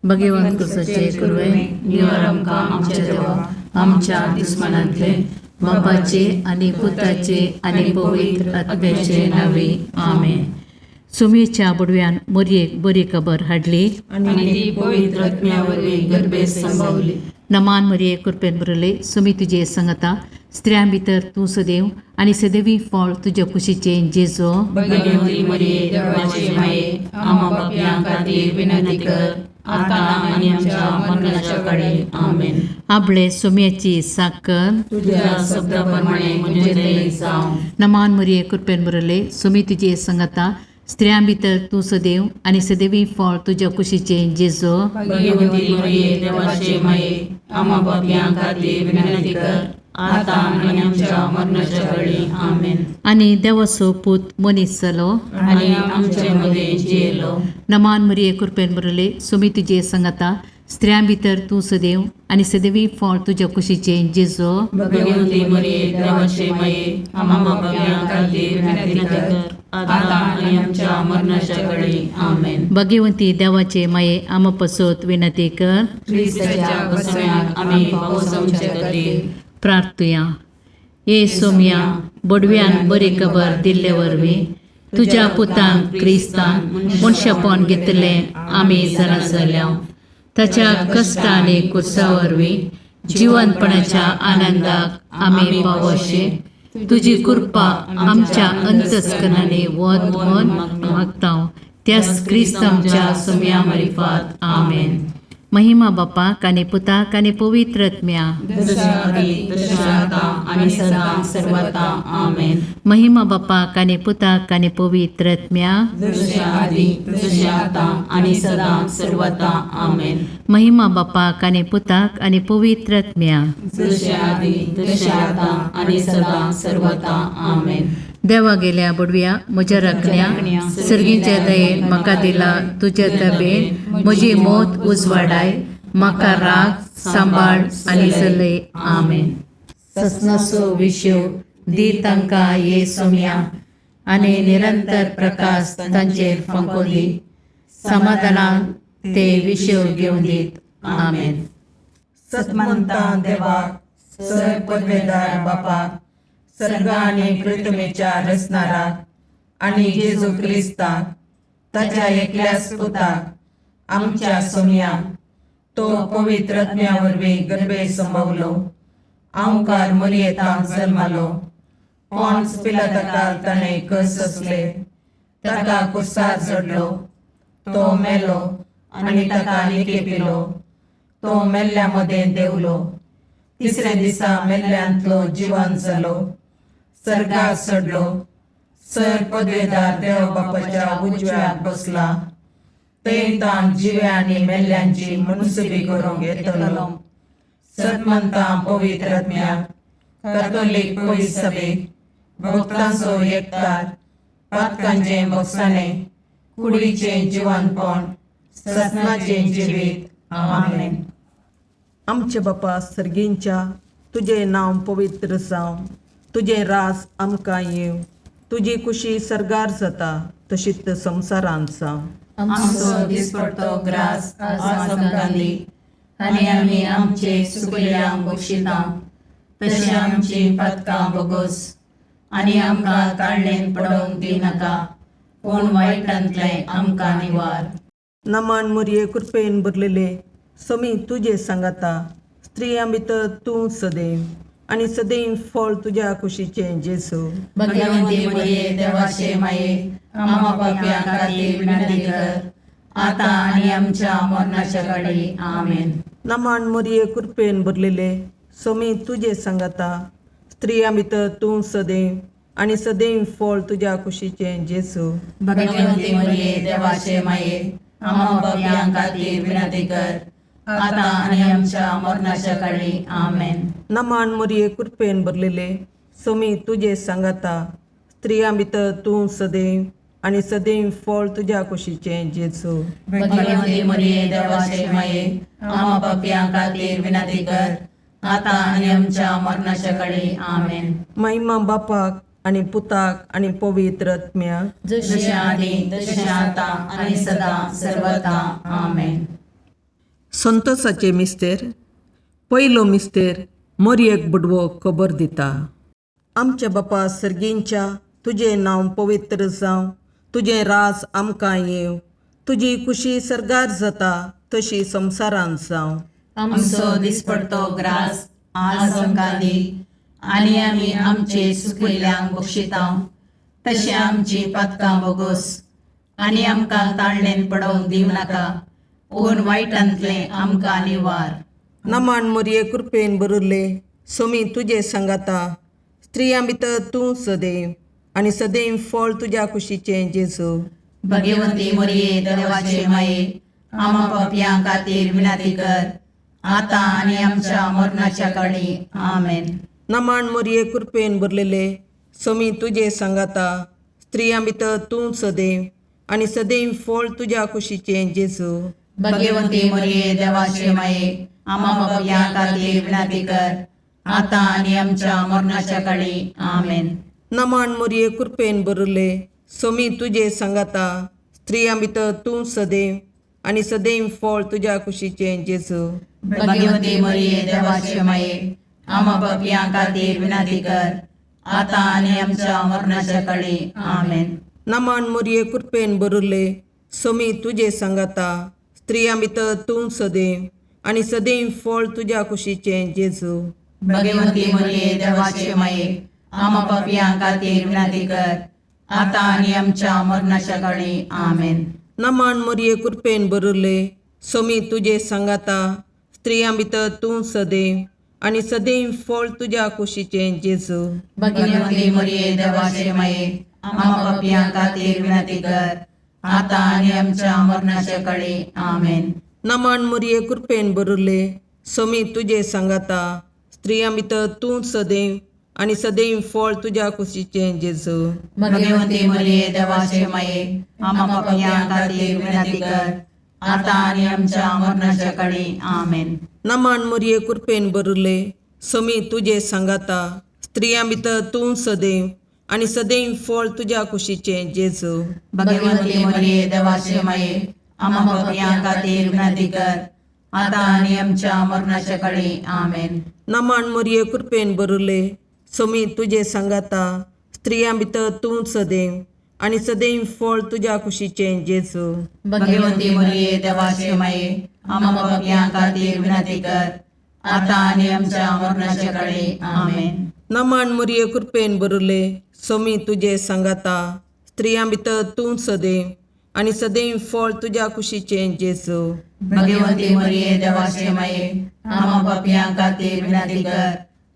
भगवंत सचे कुर्वे निवर आमकां आमच्या देवा आमच्या दुस्मनांतले बापाचे आनी पुताचे आनी पवित्र आत्म्याचे नावे आमेन. सुमेच्या बुडव्यान मोरयेक बरी खबर हाडली आनी ती पवित्र आत्म्यावरवीं गर्भेत संभवली. नमान मरिये कृपेन बरले सुमी तुजे संगता स्त्रियां भितर तूं सदैव आनी सदैवी फळ तुज्या कुशीचे जेजो. भगवंती मरिये देवाचे माये आम्हा पापयां खातीर विनंती कर आता आनी आमच्या मरणाच्या काळी आमेन. आपले सुम्याची साकर तुझ्या शब्दाप्रमाणे म्हणजे दये जावं. नमान मरिये कृपेन बरले सुमी तुजे संगता स्त्रियां भितर तूं सदैव आनी सदैवी फळ तुज्या कुशीचे जेजो. भगवंती मरिये देवाचे माये आम्हा पापयां खातीर विनंती कर आता आनी आमच्या मरणाच्या काळी आमेन. आनी देवाचो पूत मनीस जालो आनी आमचे मध्ये जियेलो. नमान मरिये कृपेन बरले सुमी तुजे संगता स्त्रियां भितर तूं सदैव आनी सदैवी फळ तुज्या कुशीचे जेजो. भगवंती मरिये देवाचे माये आम्हा पापयां खातीर विनंती कर आता आनी आमच्या मरणाच्या काळी आमेन. भगवंती देवाचे माये आम पसोत विनंती कर. ख्रिस्ताच्या बसण्याक आमी पावस आमचे खातीर प्रार्थुया. ये सोम्या बडव्यान बरी खबर दिल्ले वरवीं तुज्या पुतान क्रिस्तान मनशापण घेतलें आमी जाणा जाल्या. ताच्या कश्ट आनी कुर्सा वरवीं जिवंतपणाच्या आनंदाक आमी पावशे तुजी कृपा आमच्या अंतस्करणाने वत म्हूण मागता. त्याच क्रिस्त आमच्या सोम्या मार्फत आमेन. महिमा बापाक आनी पुताक आनी पवित्र आत्म्या जशा आदी तशा आता आनी सदां सर्वदा आमेन. महिमा बापाक आनी पुताक आनी पवित्र आत्म्या जशा आदी तशा आता आनी सदां सर्वदा आमेन. महिमा बापाक आनी पुताक आनी पवित्र आत्म्या जशा आदी तशा आता आनी सदां सर्वदा आमेन. देवा गेल्या बुडव्या म्हज्या राखण्या सर्गीच्या दयेन म्हाका दिला तुज्या तबेन म्हजी मोत उजवाडाय म्हाका राख सांबाळ आनी चलय आमेन. ससनाचो विशो दी तांकां ये सोम्या आनी निरंतर प्रकाश तांचेर फंकोन दी. समाधानान ते विशो घेवन दीत आमेन. सतमंता देवाक सर पदवेदार बापाक सर्ग आनी पृथ्वीच्या रचणाराक आनी जेजू क्रिस्ताक ताच्या एकल्याच पुताक आमच्या सोम्याक तो पवित्र आत्म्या वरवीं गर्भेत संभवलो. आमकार मरियेंत जल्मालो. पोंच पिलाताकाक ताणें कस सोंसले. ताका कुर्सार चडलो. तो मेलो आनी ताका निकेपिलो. तो मेल्ल्या मदें देवलो. तिसरे दिसा मेल्ल्यांतलो जिवंत जालो. सर्गाक चडलो. सर पदवेदार देव बापाच्या उजव्याक बसला. थंय ताण जिव्या आनी मेल्ल्यांची मनसुबी करूंक येतलो. सतमंतां पवित्र आत्म्याक कातोलीक पयस सभेक भक्तांचो एकठार पातकांचें बगसाणें कुडीचें जिवंतपण सतनाचें जिवीत आमेन. आमचे बापा सर्गींच्या तुझे नांव पवित्र जावं. तुझे रास आमकां येव. तुजी कुशी सर्गार जाता तशीच संवसारांत जावं. आमचो दिसपडटो ग्रास आज आमकां दी आनी आमी आमचे सुकल्यांक बक्षिता तशें आमची पातकां बोगोस आनी आमकां काळणेन पडोवंक दिनाका पूण वायटांतलें आमकां निवार. नमान मरिये कृपेन भरलेले समी तुजे सांगाता स्त्रियां भितर तूं सदैव आनी सदैव फळ तुज्या कुशीचें जेजू. भगवंती मरिये देवाचे माये आम्हा पापयां खातीर विनंती कर आता आनी आमच्या मरणाच्या काळी आमेन. नमान मरिये कृपेन भरलेले समी तुजे सांगाता स्त्रियां भितर तूं सदैव आनी सदैव फळ तुज्या कुशीचें जेजू. भगवंती मरिये देवाचे माये आम्हा पापयां खातीर विनंती कर आता आनी आमच्या मरणाच्या काळी आमेन. नमान मरिये कृपेन भरलेले समी तुजे सांगाता स्त्रियां भितर तूं सदैव आनी सदैव फळ तुज्या कुशीचें जेजू. भगवंती मरिये देवाचे माये आम्हा पापयां खातीर विनंती कर आता आनी आमच्या मरणाच्या काळी आमेन. महिमा बापाक आनी पुताक आनी पवित्र आत्म्याक जशें आदी तशें आता आनी सदां सर्वदा आमेन. संतोसाचे मिस्तेर पयलो मिस्तेर मरयेक बुडवो खबर दिता. आमच्या बापा सर्गींच्या तुजें नांव पवित्र जावं, तुजें राज आमकां येवं, तुजी कुशी सरगार जाता तशी संवसारांत जावं. आमचो दिसपडतो ग्रास आज आमकां दी, आनी आमी आमचे सुकिल्ल्यांक बक्षितांव, तशें आमची पातकां बोगोस, आनी आमकां ताळणेन पडोवंक दिवं नाका, पूण वायटांतलें आमकां निवार. नमान मरये कृपेन बरिल्ले सोमी तुजे सांगाता, स्त्रियां भितर तूं सदैव, आनी सदैव फळ तुज्या कुशीचें जेजू. भगवंती मरिये देवाचे माये, आमा पापयां खातीर विनाती कर, आतां आनी आमच्या मरणाच्या काळी. आमेन. नमान मरये कृपेन बरलेले सोमी तुजे सांगाता, स्त्रियां भितर तूं सदैव, आनी सदैव फळ तुज्या कुशीचें जेजू. भगवंती मरिये देवाचे माये, आमा पापयां खातीर विनाती कर, आतां आनी आमच्या मरणाच्या काळी. आमेन. नमान मरये कृपेन बरले सोमी तुजे सांगाता, स्त्रियां भितर तूं सदैव, आनी सदैव फळ तुज्या कुशीचें जेजू. भगवंती मरिये देवाचे माये, आमा पापयां खातीर विनाती कर, आतां आनी आमच्या मरणाच्या काळी. आमेन. नमान मरये कृपेन बरले सोमी तुजे सांगाता, स्त्रियां भितर तूं सदैव, आनी सदैव फळ तुज्या कुशीचें जेजू. भगवंती मरिये देवाचे माये, आमा पापयां खातीर विनाती कर, आतां आनी आमच्या मरणाच्या काळी. आमेन. नमान मरये कृपेन बरले सोमी तुजे सांगाता, स्त्रियां भितर तूं सदैव, आनी सदैव फळ तुज्या कुशीचें जेजू. भगवंती मरिये देवाचे माये, आमा पापयां खातीर विनाती कर, आतां आनी आमच्या मरणाच्या काळी. आमेन. नमान मरये कृपेन बरले सोमी तुजे सांगाता, स्त्रियां भितर तूं सदैव, आनी सदैव फळ तुज्या कुशीचें जेजू. भगवंती मरिये देवाचे माये, आमा पापयां खातीर विनाती कर, आतां आनी आमच्या मरणाच्या काळी. आमेन. नमान मरये कृपेन बरले सोमी तुजे सांगाता, स्त्रियां भितर तूं सदैव, आनी सदैव फळ तुज्या कुशीचें जेजू. भगवंती मरिये देवाचे माये, आमा पापयां खातीर विनाती कर, आतां आनी आमच्या मरणाच्या काळी. आमेन. नमान मरये कृपेन बरले सोमी तुजे सांगाता, स्त्रियां भितर तूं सदैव, आनी सदैव फळ तुज्या कुशीचें जेजू. भगवंती मरिये देवाचे माये, आमा पापयां खातीर विनाती कर, आतां आनी आमच्या मरणाच्या काळी. आमेन. नमान मरये कृपेन बरले सोमी तुजे सांगाता, स्त्रियां भितर तूं सदैव, आनी सदैव फळ तुज्या कुशीचें जेजू. भगवंती मरिये देवाचे माये, आमा पापयां खातीर विनाती कर,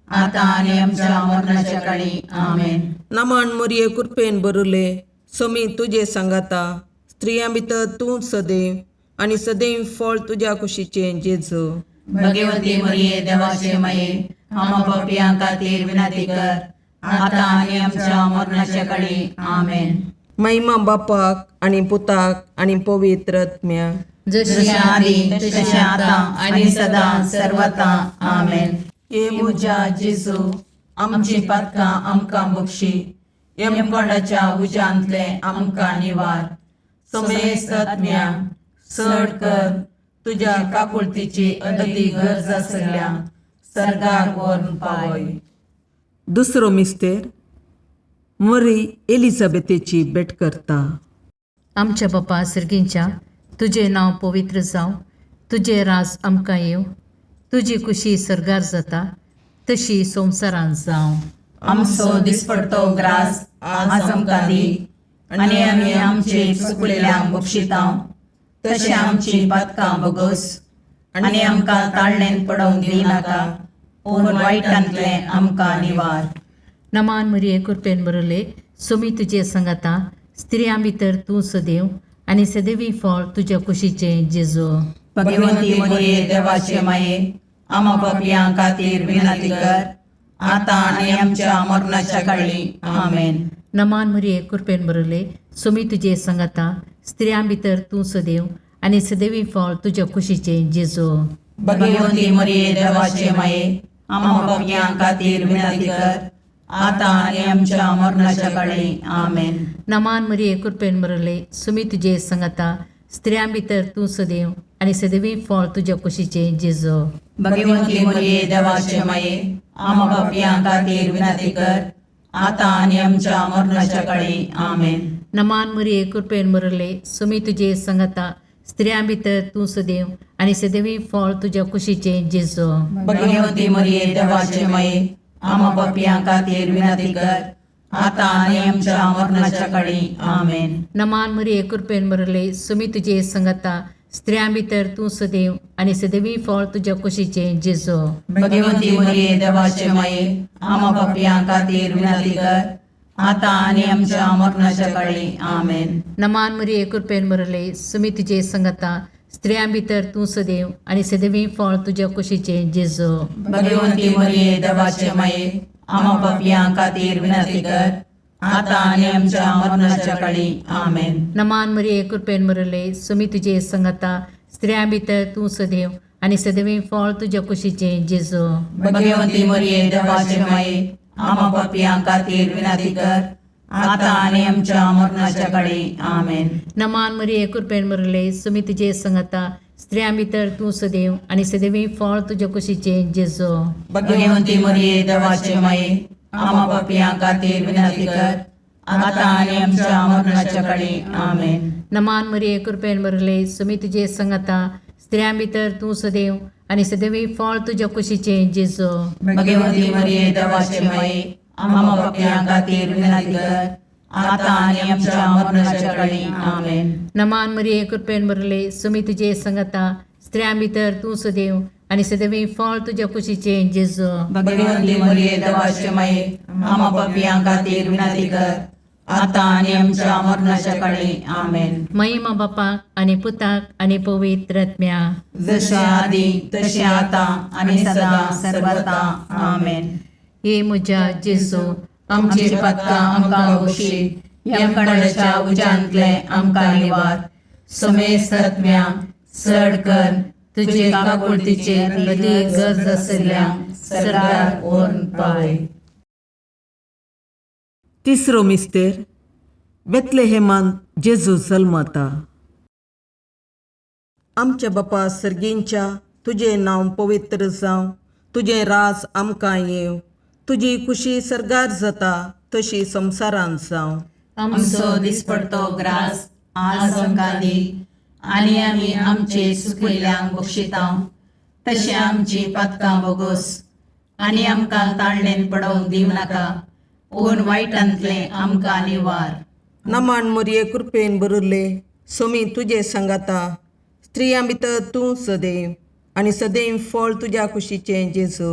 आतां आनी आमच्या मरणाच्या काळी. आमेन. नमान मरये कृपेन बरले सोमी तुजे सांगाता, स्त्रियां भितर तूं सदैव, आनी सदैव फळ तुज्या कुशीचें जेजू. भगवंती मरिये देवाचे माये, आमा पापयां खातीर विनाती कर, आतां आनी आमच्या मरणाच्या काळी. आमेन. महिमा बापाक आनी पुताक आनी पवित्र आत्म्याक, जशी आदी तशी आतां आनी सदां सर्वता. आमेन. हे म्हज्या जेजू, आमची पातकां आमकां बक्षी, यमकोंडाच्या उज्यांतले आमकां निवार. समेस्त आत्म्याक चड कर, तुज्या काकुळतीची अदी गरज आसल्यां सर्गाक व्हरून पावय. दुसरो मिस्तेर मरी एलिझाबेथेची भेट करता. आमच्या बापा सर्गींच्या तुजें नांव पवित्र जावं, तुजें राज आमकां येवं, तुजी कुशी सरगार जाता तशी संवसारांत जावं. आमचो दिसपडतो ग्रास आज आमकां दी, आनी आमी आमचे चुकलेल्यांक बक्षितांव, तशें आमची पातकां बोगोस, आनी आमकां ताळणेन पडोवंक दिवं नाका, पूण वायटांतलें आमकां निवार. नमान मरये कृपेन बरले सोमी तुजे सांगाता, स्त्रियां भितर तूं सदैव, आनी सदैवी फळ तुज्या कुशीचें जेजू. भगवंती मरिये देवाचे माये, आमा पापयां खातीर विनाती कर, आतां आनी आमच्या मरणाच्या काळी. आमेन. नमान मरये कृपेन बरले सोमी तुजे सांगाता, स्त्रियां भितर तूं सदैव, आनी सदैवी फळ तुज्या कुशीचें जेजू. भगवंती मरिये देवाचे माये, आमा पापयां खातीर विनाती कर, आतां आनी आमच्या मरणाच्या काळी. आमेन. नमान मरये कृपेन बरले सोमी तुजे सांगाता, स्त्रियां भितर तूं सदैव, आणि सदैवी फळ तुझ्या कुशीचे जेजू. भगवंती मरिये देवाचे माये आम्हा पापियां खातीर विनंती कर आता आणि आमच्या मरणाच्या काळी आमेन. नमान मरिये कृपेन बरले सुमी तुझे संगता स्त्रियां भितर तू सदैव आणि सदैवी फळ तुझ्या कुशीचे जेजू. भगवंती मरिये देवाचे माये आम्हा पापियां खातीर विनंती कर आता आणि आमच्या मरणाच्या काळी आमेन. नमान मरिये कृपेन बरले सुमी तुझे संगता स्त्रियां भितर तू सदैव आणि सदैवी फळ तुझ्या कुशीचे जेजू. भगवंती मरिये देवाचे माये आम्हा पापियां खातीर विनंती कर आता आणि आमच्या मरणाच्या काळी आमेन. नमान मरिये कृपेन बरले सुमी तुझे संगता स्त्रियां भितर तू सदैव आणि सदैवी फळ तुझ्या कुशीचे जेजू. भगवंती मरिये देवाचे माये आम्हा पापियां खातीर विनंती कर आता आणि आमच्या मरणाच्या काळी आमेन. नमान मरिये कृपेन बरले सुमी तुझे संगता स्त्रियां भितर तू सदैव आणि सदैवी फळ तुझ्या कुशीचे जेजू. भगवंती मरिये देवाचे माये आम्हा पापियां खातीर विनंती कर आता आणि आमच्या मरणाच्या काळी आमेन. नमान मरिये कृपेन बरले सुमी तुझे संगता स्त्रियां भितर तू सदैव आणि सदैवी फळ तुझ्या कुशीचे जेजू. भगवंती मरिये देवाचे माये आम्हा पापियां खातीर विनंती कर आता आणि आमच्या मरणाच्या काळी आमेन. नमान मरिये कृपेन बरले सुमी तुझे संगता स्त्रियां भितर तू सदैव आणि सदैवी फळ तुझ्या कुशीचे जेजू. भगवंती मरिये देवाचे माये आम्हा पापियां खातीर विनंती कर आता आणि आमच्या मरणाच्या काळी आमेन. नमान मरिये कृपेन बरले सुमी तुझे संगता स्त्रियां भितर तू सदैव आणि सदैवी फळ तुझ्या कुशीचे जेजू. भगवंती मरिये देवाचे माये आम्हा पापियां खातीर विनंती कर आता आणि आमच्या मरणाच्या काळी आमेन. महिमा बापाक आणि पुताक आणि पवित्र आत्म्या जसे आधी तसे आता आणि सदा सर्वदा आमेन. हे म्हज्या जेजू आमची पत्कां आमकां बक्षी यमकणाच्या उजांतले आमकां निवार. समेस्त आत्म्यांक चड कर तुजे काकुळतीचेर कधी गरज आसल्यांक सरकार व्हरून पावय. तिसरो मिस्तेर बेतलेहेमांत जेजू जल्मता. आमच्या बापा सर्गींच्या तुझे नांव पवित्र जावं, तुझे राज आमकां येव, तुजी खुशी सरगार जाता तशी संवसारांत जावं. आमचो दिसपडतो ग्रास आज आमकां दी आनी आमी आमचे सुकयल्यांक बक्षितांव. तशें आमची पथकां बोगोस आनी आमकां ताळणेन पडोवंक दिवं नाका पूण वायटांतले आमकां निवार. नमान मरिये कृपेन बरले सोमी तुझे संगाता स्त्रियां भितर तूं सदैव आणि सदैव फळ तुझ्या कुशीचे जेजू.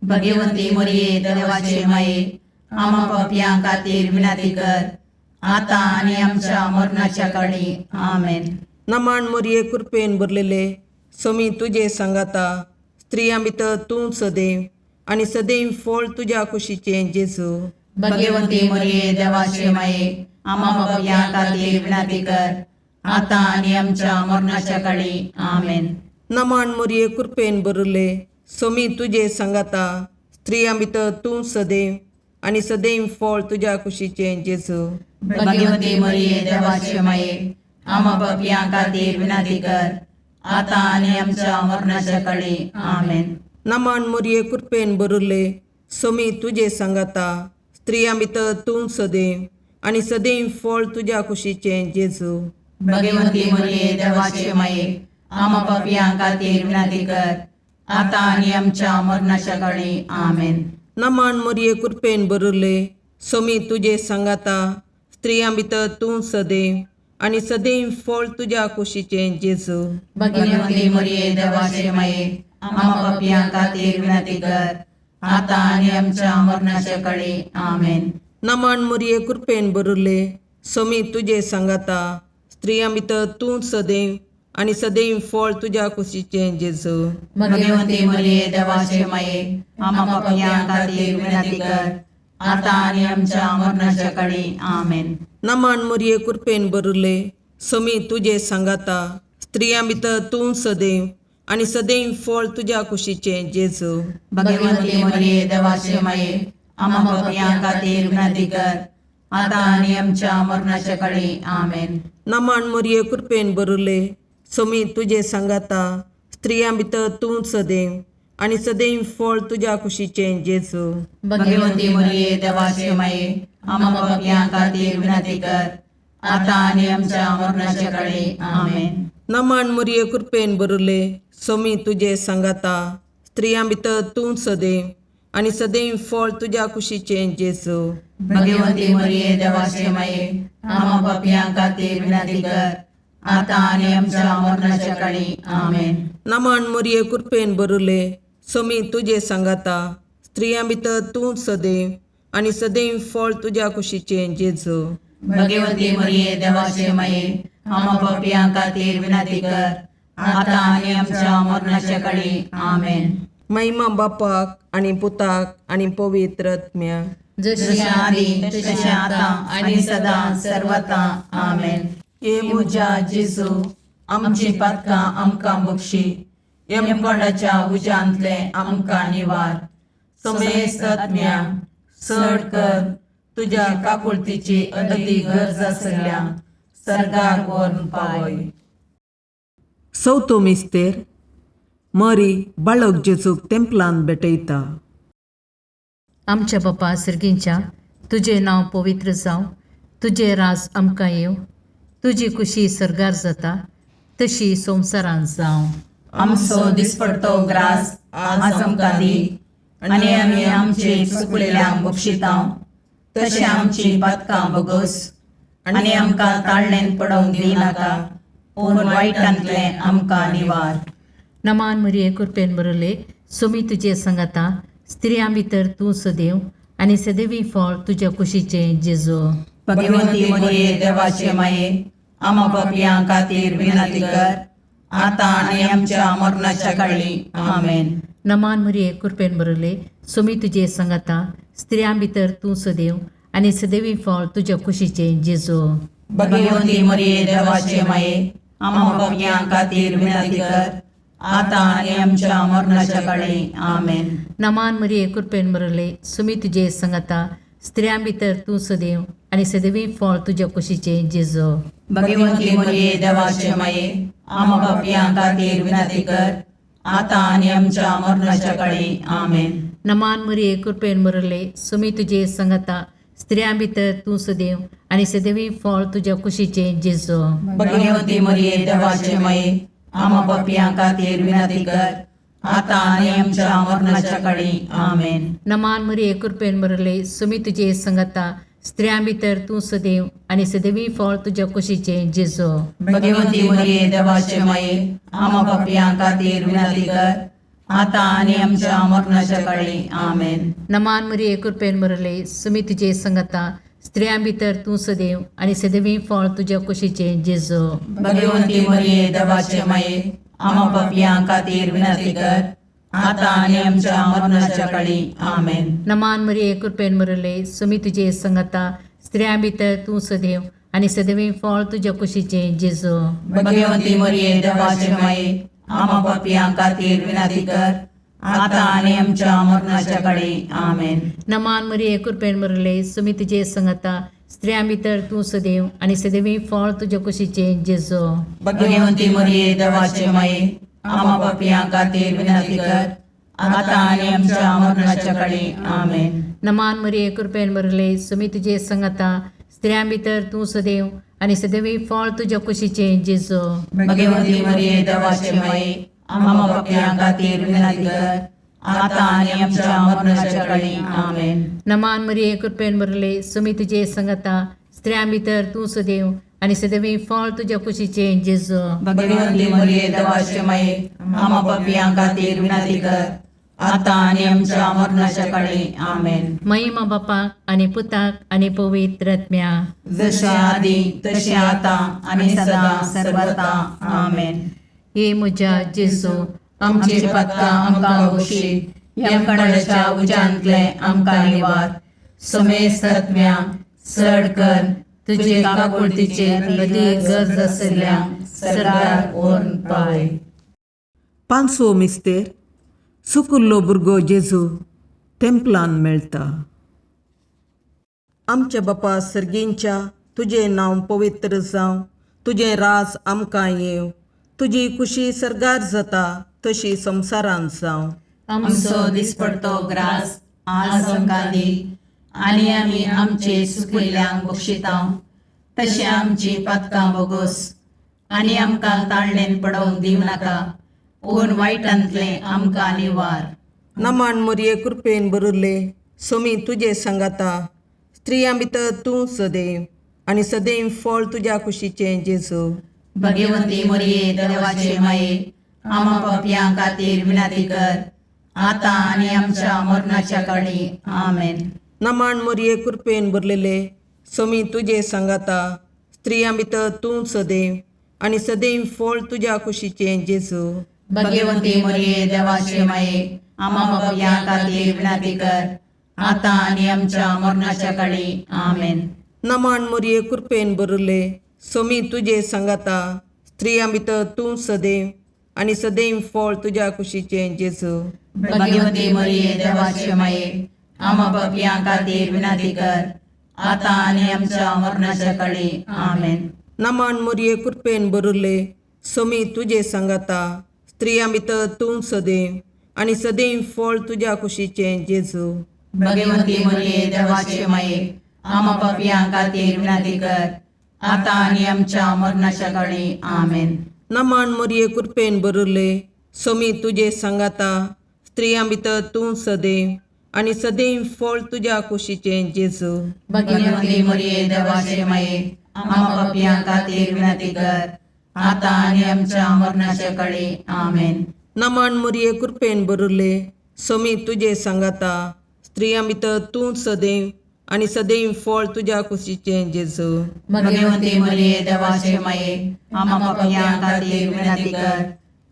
भगवंती मरिये देवाचे माये आम्हा पापियां खातीर विनंती कर आता आनी आमच्या मरणाच्या काळी आमेन. नमान मरिये कृपेन बरलेले सोमी तुझे संगाता स्त्रियां भितर तूं सदैव आणि सदैव फळ तुझ्या कुशीचे जेजू. भगवंती मरिये देवाचे माये आम्हा पापियां खातीर विनंती कर आता आनी आमच्या मरणाच्या काळी आमेन. नमान मरिये कृपेन बरले सोमी तुझे संगाता स्त्रियां भितर तूं सदैव आणि सदैव फळ तुझ्या कुशीचे जेजू. भगवंती मरिये देवाचे माये आम्हा पापियां खातीर विनंती कर आता आनी आमच्या मरणाच्या काळी आमेन. नमान मरिये कृपेन बरले सोमी तुझे संगाता स्त्रियां भितर तूं सदैव आणि सदैव फळ तुझ्या कुशीचे जेजू. भगवंती मरिये देवाचे माये आम्हा पापियां खातीर विनंती कर आता आनी आमच्या मरणाच्या काळी आमेन. नमान मरिये कृपेन बरले सोमी तुझे संगाता स्त्रियां भितर तूं सदैव आणि सदैव फळ तुझ्या कुशीचे जेजू. भगवंती मरिये देवाचे माये आम्हा पापियां खातीर विनंती कर आता आनी आमच्या मरणाच्या काळी आमेन. नमान मरिये कृपेन बरले सोमी तुझे संगाता स्त्रियां भितर तूं सदैव आणि सदैव फळ तुझ्या कुशीचे जेजू. भगवंती मरिये देवाचे माये आम्हा पापियां खातीर विनंती कर आता आनी आमच्या मरणाच्या काळी आमेन. नमान मरिये कृपेन बरले सोमी तुझे संगाता स्त्रियां भितर तूं सदैव आणि सदैव फळ तुझ्या कुशीचे जेजू. भगवंती मरिये देवाचे माये आम्हा पापियां खातीर विनंती कर आता आनी आमच्या मरणाच्या काळी आमेन. नमान मरिये कृपेन बरले सोमी तुझे सांगाता स्त्रियां भितर तूं सदैव आनी सदैव फळ तुज्या कुशीचे जेजू. भगवंती मरिये देवाचे माये आम्हा पापियां खातीर विनंती कर आता आणि आमच्या मरणाच्या काळी आमेन. नमन मुरये कृपेन बरले सोमी तुझे सांगाता स्त्रियां भितर तूं सदैव आनी सदैव फळ तुज्या कुशीचे जेजू. भगवंती मरिये देवाचे माये आम्हा पापियां खातीर विनंती कर आता आणि आमच्या मरणाच्या काळी आमेन. नमन मुरये कृपेन बरले सोमी तुझे सांगाता स्त्रियां भितर तूं सदैव आनी सदैव फळ तुज्या कुशीचे जेजू. भगवंती मरिये देवाचे माये आम्हा पापियां खातीर विनंती कर आता आणि आमच्या मरणाच्या काळी आमेन. महिमा बापाक आनी पुताक आनी पवित्र आत्म्याक, जशी आदी तशी आता आणि सदा सर्वता आमेन. ये मुजा जेजू आमची पातकां आमकां बक्षी, यमकोंडाच्या उज्यांतले आमकां निवार. समेस्त आत्म्या चड कर तुज्या काकुळतीची अदी गरज आसल्या सर्गाक व्हरून पावय. चवथो मिस्तेर मरी बाळक जेजूक तेंपलान भेटयता. आमच्या बापा सर्गींच्या तुझे नांव पवित्र जावं, तुझे राज आमकां येव, तुजी कुशी सरगार जाता तशी संवसारांत जावं. आमचो दिसपडतो ग्रास आज आमकां दी आनी आमी आमचे चुकलेल्यांक बक्षितांव, तशें आमची पातकां बोगोस आनी आमकां ताळणेन पडोवंक दिनाका, पूण वायटांतले आमकां निवार. नमान मरिये कृपेन बरले सोमी तुजे सांगाता स्त्रियां भितर तूं सदैव आनी सदैवी फळ तुज्या कुशीचे जेजू. भगवंती मरिये देवाचे माये आम्हा पापियां खातीर विनंती कर आता आणि आमच्या मरणाच्या काळी आमेन. नमान मरिये कृपेन बरले सोमी तुजे सांगाता स्त्रियां भितर तूं सदैव आनी सदैवी फळ तुज्या कुशीचे जेजू. भगवंती मरिये देवाचे माये आम्हा पापियां खातीर विनंती कर आता आणि आमच्या मरणाच्या काळी आमेन. नमान मरिये कृपेन बरले सोमी तुजे सांगाता स्त्रियां भितर तूं सदैव आनी सदैवी फळ तुज्या कुशीचे जेजू. भगवंती मरिये देवाचे माये आम्हा पापियां खातीर विनंती कर आता आणि आमच्या मरणाच्या काळी आमेन. नमान मरिये कृपेन बरले सोमी तुजे सांगाता स्त्रियां भितर तूं सदैव आनी सदैवी फळ तुज्या कुशीचे जेजू. भगवंती मरिये देवाचे माये आम्हा पापियां खातीर विनंती कर आता आणि आमच्या मरणाच्या काळी आमेन. नमान मरिये कृपेन बरले सोमी तुजे सांगाता स्त्रियां भितर तूं सदैव आनी सदैवी फळ तुज्या कुशीचे जेजू. भगवंती मरिये देवाचे माये आम्हा पापियां खातीर विनंती कर आता आणि आमच्या मरणाच्या काळी आमेन. नमान मरिये कृपेन बरले सोमी तुजे सांगाता स्त्रियां भितर तूं सदैव आनी सदैवी फळ तुज्या कुशीचे जेजू. भगवंती मरिये देवाचे माये आम्हा पापियां खातीर विनंती कर आता आणि आमच्या मरणाच्या काळी आमेन. नमान मरिये कृपेन बरले सोमी तुजे सांगाता स्त्रियां भितर तूं सदैव आनी सदैवी फळ तुज्या कुशीचे जेजू. भगवंती मरिये देवाचे माये आम्हा पापियां खातीर विनंती कर आता आणि आमच्या मरणाच्या काळी आमेन. नमान मरिये कृपेन बरले सोमी तुजे सांगाता स्त्रियां भितर तूं सदैव आनी सदैवी फळ तुज्या कुशीचे जेजू. भगवंती मरिये देवाचे माये आम्हा पापियां खातीर विनंती कर आता आणि आमच्या मरणाच्या काळी आमेन. नमान मरिये कृपेन बरले सोमी तुजे सांगाता स्त्रियां भितर तूं सदैव आनी सदैवी फळ तुज्या कुशीचे जेजू. भगवंती मरिये देवाचे माये आम्हा पापियां खातीर विनंती कर आता आणि आमच्या मरणाच्या काळी आमेन. नमान मरिये कृपेन बरले सोमी तुजे सांगाता स्त्रियां भितर तूं सदैव आनी सदैवी फळ तुज्या कुशीचे जेजू. भगवंती मरिये देवाचे माये आम्हा पापियां खातीर विनंती कर आता आणि आमच्या मरणाच्या काळी आमेन. महिमा बापाक आनी पुताक आनी पवित्र आत्म्याक, जशे आदी तशे आता आणि सदा सर्वता आमेन. हे म्हज्या जेजू आमची पातकां आमकां बक्षी, यमकणाच्या उज्यांतले आमकां निवार. समेस्त आत्म्या चड कर तुजे काकुळतीचे अदीक गरज आसल्यांक सर्गार व्हरून पावय. पांचवो मिस्तेर सुकुल्लो भुरगो जेजू तेंपलान मेळटा. आमच्या बापा सर्गींच्या तुजें नांव पवित्र जावं, तुजें राज आमकां येव, तुजी कुशी सरगार जाता तशी संवसारांत जावं. आमचो दिसपडतो ग्रास आज आमकां दी, आनी आमी आमचे सुकिल्ल्यांक बक्षितांव. तशें आमची पातकां बोगोस, आनी आमकां ताळणेन पडोवंक दिवं नाका, पूण वायटांतलें आमकां निवार. नमान मोरये कृपेन बरिल्ले, सोमी तुजे सांगाता, स्त्रियां भितर तूं सदैव, आनी सदैव फळ तुज्या कुशीचें जेजू. भगवंती मोरये देवाचे माये, आमा पापयां खातीर विनाती कर, आतां आनी आमच्या मरणाच्या काळी. आमेन. नमान मोरये कृपेन बरलेले, सोमी तुजे सांगाता, स्त्रियां भितर तूं सदैव, आनी सदैव फळ तुज्या कुशीचें जेजू. भगवंती मोरये देवाचे माये, आमा पापयां खातीर विनाती कर, आतां आनी आमच्या मरणाच्या काळी. आमेन. नमान मोरये कृपेन बरले, सोमी तुजे सांगाता, स्त्रियां भितर तूं सदैव, आनी सदैव फळ तुज्या कुशीचें जेजू. भगवंती मोरये देवाचे माये, आमा पापयां खातीर विनाती कर, आतां आनी आमच्या मरणाच्या काळी. आमेन. नमान मोरये कृपेन बरले, सोमी तुजे सांगाता, स्त्रियां भितर तूं सदैव, आनी सदैव फळ तुज्या कुशीचें जेजू. भगवंती मोरये देवाचे माये, आमा पापयां खातीर विनाती कर, आतां आनी आमच्या मरणाच्या काळी. आमेन. नमान मोरये कृपेन बरले, सोमी तुजे सांगाता, स्त्रियां भितर तूं सदैव, आनी सदैव फळ तुज्या कुशीचें जेजू. भगवंती मोरये देवाचे माये, आमा पापयां खातीर विनाती कर, आतां आनी आमच्या मरणाच्या काळी. आमेन. नमान मोरये कृपेन बरले, सोमी तुजे सांगाता, स्त्रियां भितर तूं सदैव, आनी सदैव फळ तुज्या कुशीचें जेजू. भगवंती मोरये देवाचे माये, आमा पापयां खातीर विनाती कर,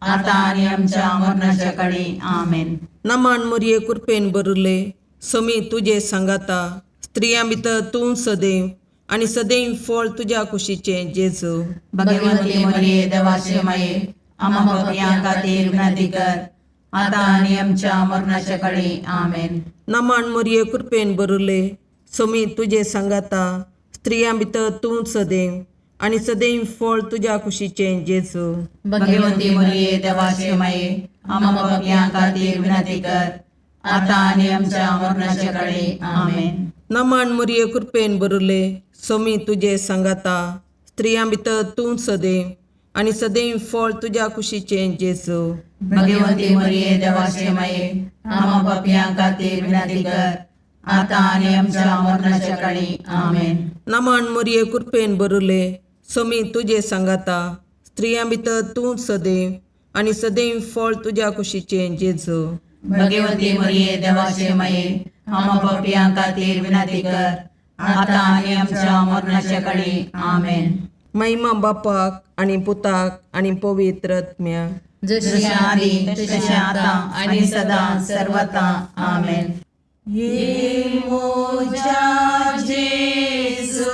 आतां आनी आमच्या मरणाच्या काळी. आमेन. नमान मोरये कृपेन बरले, सोमी तुजे सांगाता, स्त्रियां भितर तूं सदैव, आनी सदैव फळ तुज्या कुशीचें जेजू. भगवंती मोरये देवाचे माये, आमा पापयां खातीर विनाती कर, आतां आनी आमच्या मरणाच्या काळी. आमेन. नमान मोरये कृपेन बरले, सोमी तुजे सांगाता, स्त्रियां भितर तूं सदैव, आनी सदैव फळ तुज्या कुशीचें जेजू. भगवंती मोरये देवाचे माये, आमा पापयां खातीर विनाती कर, आतां आनी आमच्या मरणाच्या काळी. आमेन. नमान मोरये कृपेन बरले, सोमी तुजे सांगाता, स्त्रियां भितर तूं सदैव, आनी सदैव फळ तुज्या कुशीचें जेजू. भगवंती मोरये देवाचे माये, आमा पापयां खातीर विनाती कर, आतां आनी आमच्या मरणाच्या काळी. आमेन. नमान मोरये कृपेन बरले, सोमी तुजे सांगाता, स्त्रियां भितर तूं सदैव, आनी सदैव फळ तुज्या कुशीचें जेजू. भगवंती मोरये देवाचे माये, आमा पापयां खातीर विनाती कर, आतां आनी आमच्या मरणाच्या काळी. आमेन. महिमा बापाक आनी पुताक आनी पवित्र आत्म्याक, जशें आदी तशें आतां आनी सदां सर्वता. आमेन. ये मोजा जेजू,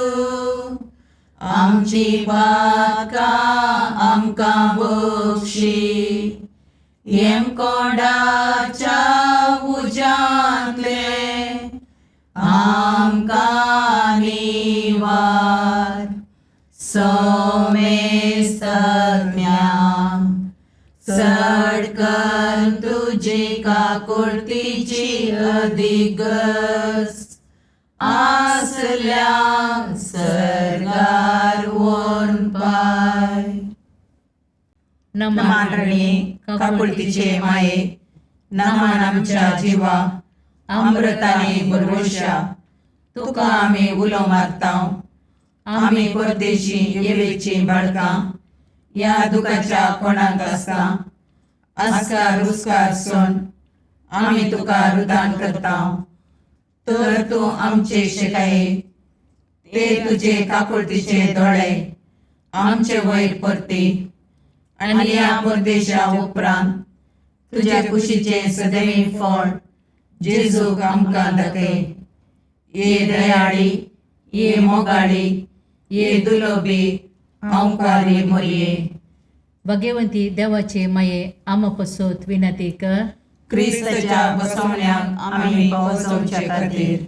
आमची पातकां आमकां बक्षी, येम कोणाच्या उजांतले आमकां निवार. सोमेस्त सडकन तुजी काकुळतीची अधिगस, आसल्या सरगार वोन पाय. नमान रणे काकुळतीचे माये, नमान आमच्या जिवा, अमृताने भरवशा, तुका आमी उलो मारतांव. आमी परदेशी येवेची बाळकां, या दुखाच्या कोणाक आसता, आस्कार उस्कार सोन आमी तुका रुदान करतांव. तर तूं आमचे शिकाये, ते तुजे काकुळतीचे दोळे आमचे वयर परती, आनी या परदेशा उपरांत तुज्या कुशीचे सदैव फळ जेजूक आमकां दाखय. ये दयाळी, ये मोगाळी, ये दुलोबी, अवकारी मोरये. भगवंती देवाचे माये, आमा पसोत विनंती कर. क्रिस्ताच्या बसवण्याक आमी पावसोवचे खातीर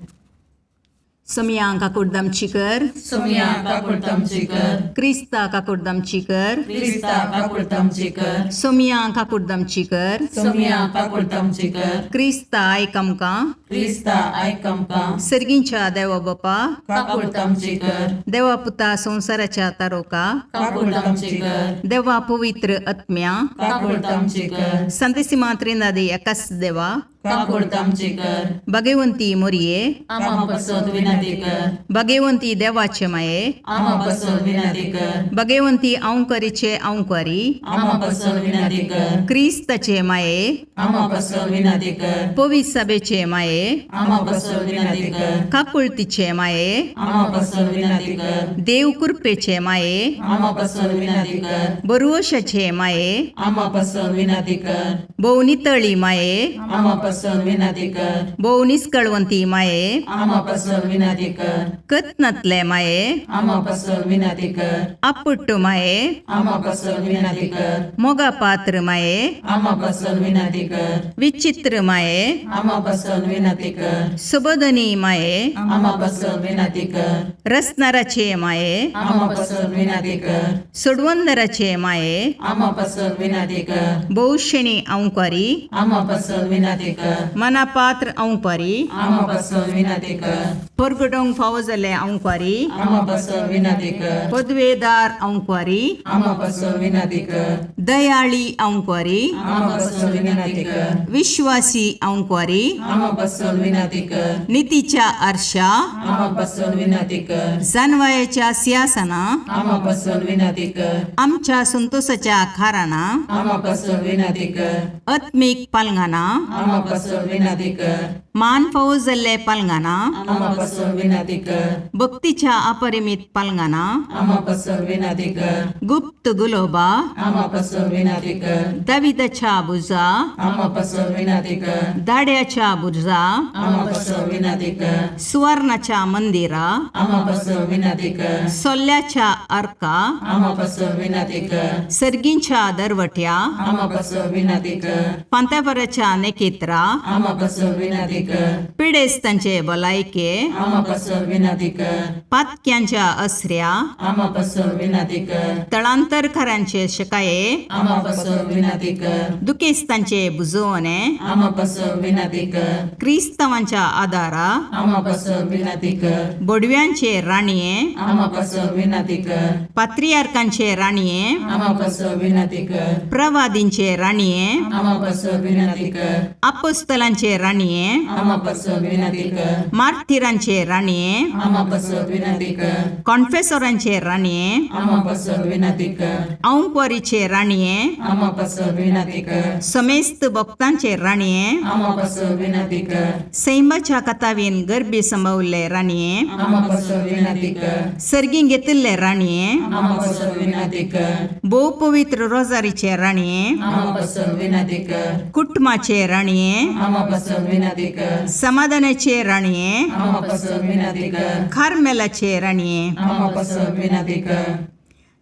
सोमिया काकुर्दमचीकर, सोमिया काकुर्दमचीकर, क्रिस्ता काकुर्दमचीकर, क्रिस्ता काकुर्दमचीकर, सोमिया काकुर्दमचीकर, सोमिया काकुर्दमचीकर, क्रिस्ता आयकमका, क्रिस्ता आयकमका, सर्गींच्या देवा बापा, काकुर्दमचीकर, देवा पुता संसाराच्या तारोका, काकुर्दमचीकर, देवा पवित्र आत्म्या, काकुर्दमचीकर, संतसिमा त्रिनादी एकाच देवा, काकुर्दमचीकर, भगवंती मोरये, आमा पसोद विनंती कर, भगवंती देवाचे माये, आमा पसोद विनंती कर, भगवंती औंकरीचे औंकारी, आमा पसोद विनंती कर, क्रिस्ताचे माये, आमा पसोद विनंती कर, पवित्र सभेचे माये, आमा पसोद विनंती कर, काकुळतीचे माये, आमा पसोद विनंती कर, देव कृपेचे माये, आमा पसोद विनंती कर, बरुवशाचे माये, आमा पसोद विनंती कर, भोवनितळी माये, आमा पसोद विनंती कर, भोवनिस्कळवंती माये, आमा पसोद विनंती कर, कतनातले माये, आमा पसोद विनंती कर, अपुट्टू माये, आमा पसोद विनंती कर, मोगा पात्र माये, आमा पसोद विनंती कर, विचित्र माये, आमा पसोद विनंती कर, सुबोधनी माये, आमा पसोद विनंती कर, रसनाराचे माये, आमा पसोद विनंती कर, सुडवंदराचे माये, आमा पसोद विनंती कर, बहुशणी औंकारी, आमा पसोद विनंती कर, मनापात्र औंकारी, आमा पसोद विनंती कर, परगडोंग फावो जाल्ले औंकारी, आमा पसोद विनंती कर, पदवेदार औंकारी, आमा पसोद विनंती कर, दयाळी औंकारी, आमा पसोद विनंती कर, विश्वासी औंकारी, आमा पसोद विनंती कर, नीतीच्या आरशा, आमा पसोद विनंती कर, जानवायाच्या सिंहासना, आमा पसोद विनंती कर, आमच्या संतोषाच्या खाराना, आमा पसोद विनंती कर, आत्मिक पालंगाना, आमा पसोद विनंती कर, मान फावो जाल्ले पालंगाना, आमा पसोद विनंती कर, भक्तीच्या अपरिमित पालंगाना, आमा पसोद विनंती कर, गुप्त गुलोबा, आमा पसोद विनंती कर, दाविदाच्या बुजा, आमा पसोद विनंती कर, दाड्याच्या बुजा, आमा पसोद विनंती कर, सुवर्णाच्या मंदिरा, आमा पसोद विनंती कर, सोल्ल्याच्या अर्का, आमा पसोद विनंती कर, सर्गींच्या दरवट्या, आमा पसोद विनंती कर, पांत्यापराच्या नेकेत्रा, आमा पसोद विनंती कर, पिडेस्तांचे भलायके, आमा पसोद विनंती कर, पातक्यांच्या अस्र्या, आमा पसोद विनंती कर, तळांतरकारांचे शकाये, आमा पसोद विनंती कर, दुखेस्तांचे बुजवणे, आमा पसोद विनंती कर, क्रिस्तवांच्या आदारा, आमा पसोद विनंती कर, बोडव्यांचे राणीये, आमा पसोद विनंती कर, पात्रियार्कांचे राणीये, आमा पसोद विनंती कर, प्रवादींचे राणीये, आमा पसोद विनंती कर, अपोस्तलांचे राणीये, आमा पसोद विनंती कर, मार्थिरांचे राणीये, आमा पसोद विनंती कर, कॉन्फेसोरांचे राणीये, आमा पसोद विनंती कर, औंकवारीचे राणीये, आमा पसोद विनंती कर, समेस्त भक्तांचे राणीये, आमा पसोद विनंती कर, सैमाच्या कथावीन गर्भी संभवले राणीये, आमा पसोद विनंती कर, सर्गीं घेतिल्ले राणीये, आमा पसोद विनंती कर, भोव पवित्र रोजारीचे राणीये, आमा पसोद विनंती कर, कुटुंबाचे राणीये, आमा पसोद विनंती कर, समाधानाचे राणीये, आमा पसोद विनंती कर, खारमेलाचे राणीये, आमा पसोद विनंती कर,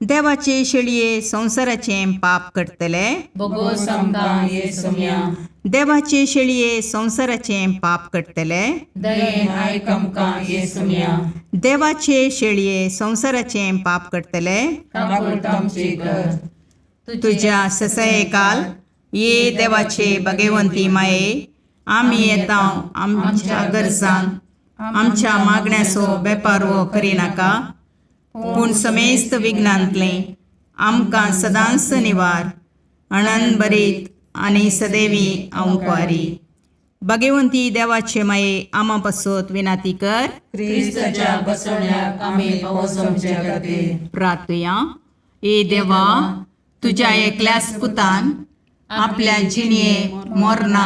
देवाचे शेळये संसाराचे पाप करतले, बोगोस आमकां येसुम्या, देवाचे शेळये संसाराचे पाप करतले, दयेन आयक आमकां येसुम्या, देवाचे शेळये संसाराचे पाप करतले, काकुळतामची कर, तुझ्या ससये काल ये देवाचे भगवंती माये, आम्ही येता आमच्या गरजांक आमच्या मागण्याचो बेपारवो करिनाका, पूण समेस्त विघ्नांतले आमकां सदांच निवार, आनंद बरीत आनी सदैवी औंकवारी. भगवंती देवाचे माये आमा पासत विनाती कर. क्रिस्ताच्या बसवण्याक आमी पावसोमचे खातीर प्रार्थया. ए देवा, तुझ्या एकल्याच पुतान आपल्या जिणये मोरणा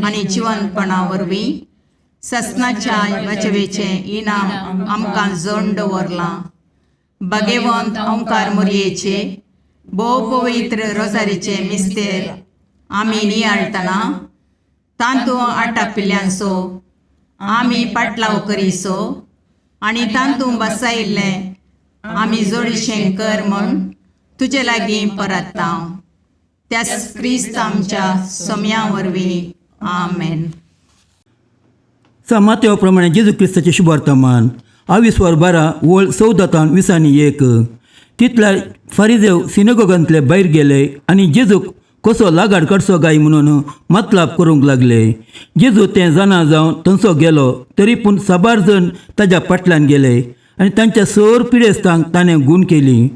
आनी जिवंतपणा वरवीं ससनाच्या वाचवेचे इनाम आमकां जोडून दवरलां. भगवंत ओंकार मोरयेचे भोव पवित्र रोजारीचे मिस्तेर आमी नियाळतना तांतूं आटापिल्ल्यांचो आमी पाटलाव करिसो आनी तांतूं बसायिल्लें आमी जोडीशें कर म्हूण तुजे लागीं परतता. त्याच क्रिस्त आमच्या सोम्या वरवीं. आमेन. मातेवा प्रमाणे जेजू क्रिस्ताचे शुभ वर्तमान 12 वळ 14-21 तितल्या फारिजेव सिनेगोगांतले भायर गेले आनी जेजूक कसो लागाड काडचो गाय म्हणून मतलाब करूंक लागले. जेजू तें जाणा जावन थंयसो गेलो, तरी पूण साबार जण ताच्या फाटल्यान गेले आनी तांच्या सर पिडेस्तांक ताणें गूण केली.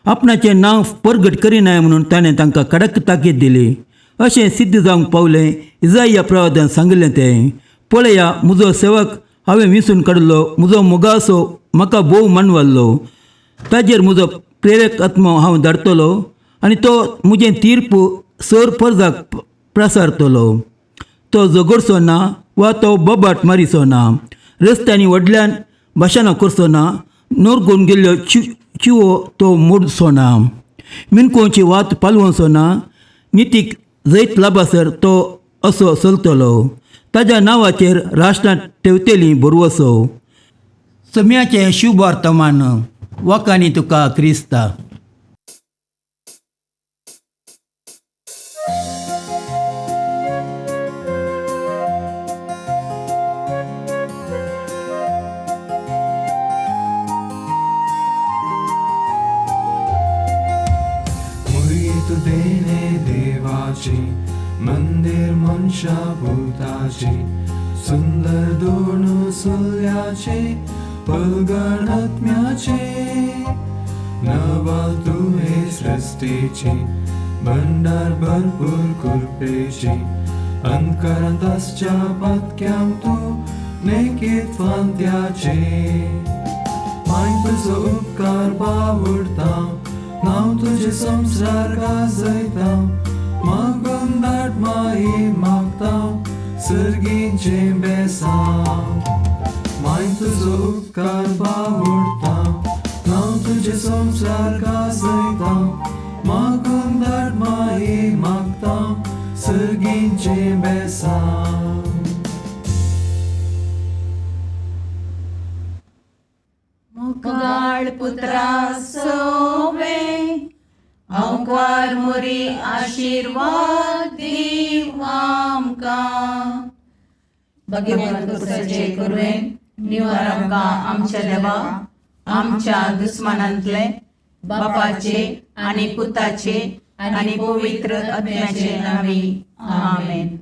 आपणाचें नांव परगट करिनाय म्हणून ताणें तांकां कडक ताकीद दिली. अशें सिद्ध जावंक पावलें इसाया प्रवादान सांगलें तें. पळया, म्हजो सेवक हांवें विंसून काडलो, म्हजो मोगासो म्हाका भोव मानवाल्लो. ताजेर म्हजो प्रेरक आत्मो हांव धाडटलो आनी तो म्हजें तीर्प सर परजाक प्रसारतलो. तो झगडचो ना वा तो बोबाट मारिचो ना. रस्त्यांनी व्हडल्यान भाशणां करचो ना. नोरगोवन गेल्ल्यो चिवो तो मोडचो ना. मिनकोची वात पालवचो ना. नितीक जैत लाबासर तो असो चलतलो. ताज्या नांवाचेर राष्ट्रांत ठेवतेलीं बरवसो. सम्याचें शुभ वर्तमान. वकानी तुका क्रिस्ता. तू देणे देवाची मंदिर मनशा भूताची सुंदर दोन सुल्याचे पलगण आत्म्याचे नवाल तू हे सृष्टीची भंडार भरपूर कृपेची अंधकारांत आसच्या पातक्याम तू नेकीत फांत्याचे माय तुजो उपकार बावडता नाव तुझे संसार गाजयता मागून दाट माई मागता सर्गींचे बेसांव माय तुजो उपकार बावडता नाव तुझे संसार गाजयता मागून दाट माई मागता सर्गींचे बेसांव. मुगाळ पुत्रा सोवे अवकार मोरी आशीर्वाद दीव आमकां. भगवंत तुझे करुवेन निवार आमकां आमच्या देवा आमच्या दुस्मानांतले बापाचे आनी पुताचे आनी पवित्र आत्म्याचे नांवी. आमेन.